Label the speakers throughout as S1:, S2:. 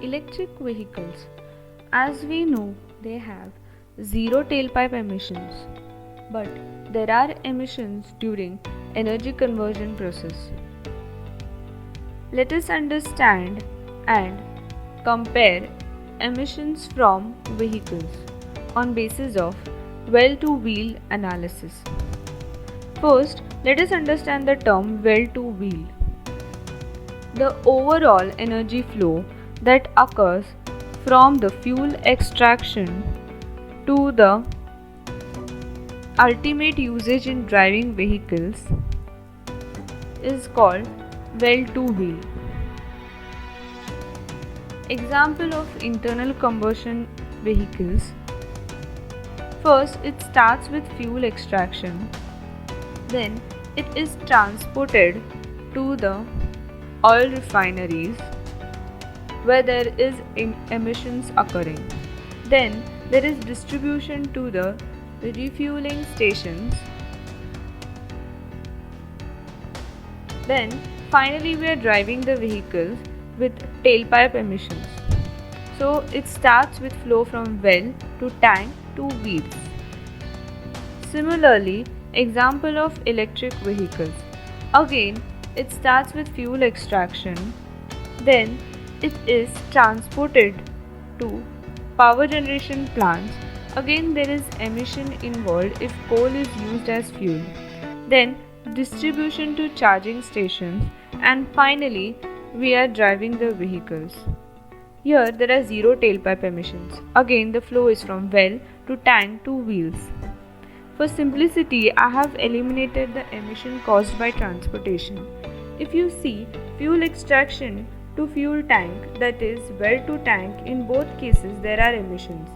S1: Electric vehicles, as we know, they have zero tailpipe emissions, but there are emissions during energy conversion process. Let us understand and compare emissions from vehicles on basis of well-to-wheel analysis. First, let us understand the term well-to-wheel. The overall energy flow that occurs from the fuel extraction to the ultimate usage in driving vehicles is called well-to-wheel. Example of internal combustion vehicles. First, it starts with fuel extraction. Then, it is transported to the oil refineries where there is emissions occurring. Then, there is distribution to the refueling stations. Then, finally, we are driving the vehicles with tailpipe emissions. So, it starts with flow from well to tank to wheels. Similarly, example of electric vehicles. Again, it starts with fuel extraction. Then, it is transported to power generation plants. Again, there is emission involved if coal is used as fuel. Then, distribution to charging stations, and finally, we are driving the vehicles. Here, there are zero tailpipe emissions. Again, the flow is from well to tank to wheels. For simplicity, I have eliminated the emission caused by transportation. If you see fuel extraction to fuel tank, that is well to tank, in both cases there are emissions.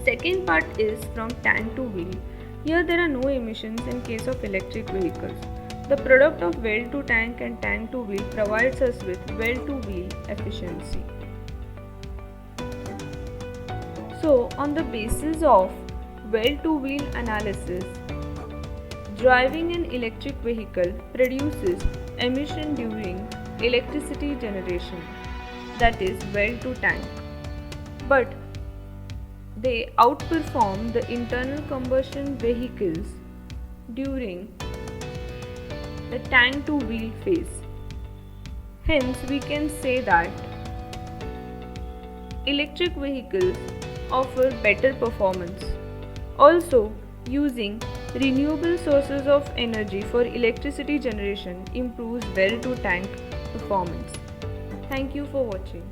S1: Second part is from tank to wheel. Here there are no emissions in case of electric vehicles. The product of well to tank and tank to wheel provides us with well to wheel efficiency. So, on the basis of well to wheel analysis, driving an electric vehicle produces emission during electricity generation, that is well to tank, but they outperform the internal combustion vehicles during the tank to wheel phase. Hence, we can say that electric vehicles offer better performance. Also, using renewable sources of energy for electricity generation improves well to tank performance. Thank you for watching.